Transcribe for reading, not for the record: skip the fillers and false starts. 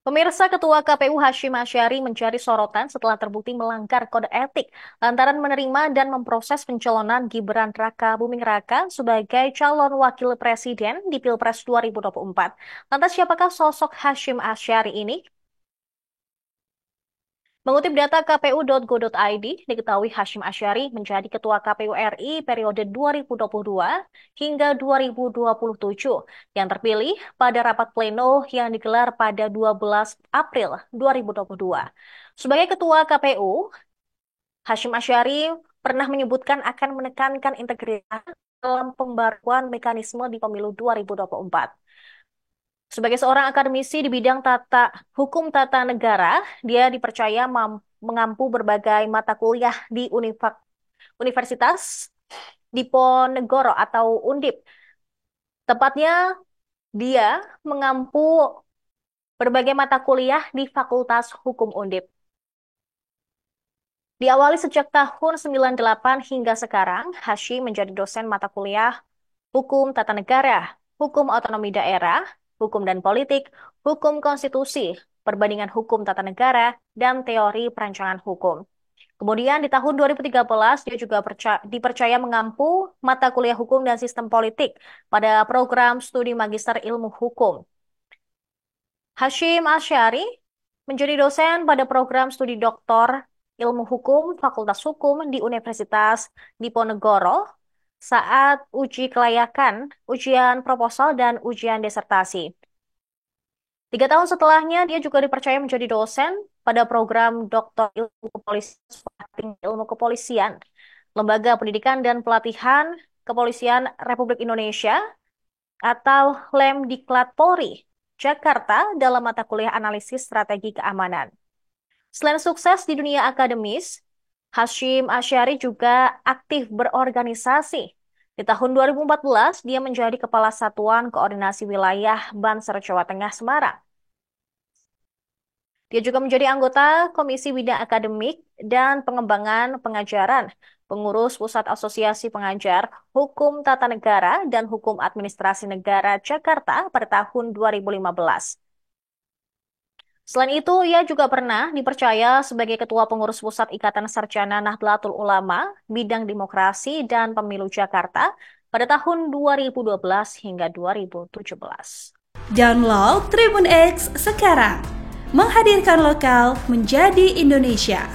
Pemirsa, Ketua KPU Hashim Asyari mencari sorotan setelah terbukti melanggar kode etik lantaran menerima dan memproses pencalonan Gibran Raka Buming Raka sebagai calon wakil presiden di Pilpres 2024. Lantas siapakah sosok Hashim Asyari ini? Mengutip data kpu.go.id, diketahui Hashim Asyari menjadi Ketua KPU RI periode 2022 hingga 2027 yang terpilih pada rapat pleno yang digelar pada 12 April 2022. Sebagai Ketua KPU, Hashim Asyari pernah menyebutkan akan menekankan integritas dalam pembaruan mekanisme di pemilu 2024. Sebagai seorang akademisi di bidang hukum tata negara, dia dipercaya mengampu berbagai mata kuliah di Universitas Diponegoro atau Undip. Tepatnya, dia mengampu berbagai mata kuliah di Fakultas Hukum Undip. Diawali sejak tahun 98 hingga sekarang, Hashim menjadi dosen mata kuliah Hukum Tata Negara, Hukum Otonomi Daerah, Hukum dan Politik, Hukum Konstitusi, Perbandingan Hukum Tata Negara, dan Teori Perancangan Hukum. Kemudian di tahun 2013 dia juga dipercaya mengampu mata kuliah Hukum dan Sistem Politik pada program studi Magister Ilmu Hukum. Hashim Asyari menjadi dosen pada program studi Doktor Ilmu Hukum Fakultas Hukum di Universitas Diponegoro saat uji kelayakan, ujian proposal, dan ujian disertasi. 3 tahun setelahnya, dia juga dipercaya menjadi dosen pada program Doktor Ilmu Kepolisian, Ilmu Kepolisian, Lembaga Pendidikan dan Pelatihan Kepolisian Republik Indonesia atau Lemdiklat Polri, Jakarta dalam mata kuliah analisis strategi keamanan. Selain sukses di dunia akademis, Hashim Asyari juga aktif berorganisasi. Di tahun 2014, dia menjadi Kepala Satuan Koordinasi Wilayah Banser Jawa Tengah Semarang. Dia juga menjadi anggota Komisi Bidang Akademik dan Pengembangan Pengajaran, pengurus Pusat Asosiasi Pengajar Hukum Tata Negara dan Hukum Administrasi Negara Jakarta pada tahun 2015. Selain itu, ia juga pernah dipercaya sebagai Ketua Pengurus Pusat Ikatan Sarjana Nahdlatul Ulama Bidang Demokrasi dan Pemilu Jakarta pada tahun 2012 hingga 2017. Download Tribun X sekarang, menghadirkan lokal menjadi Indonesia.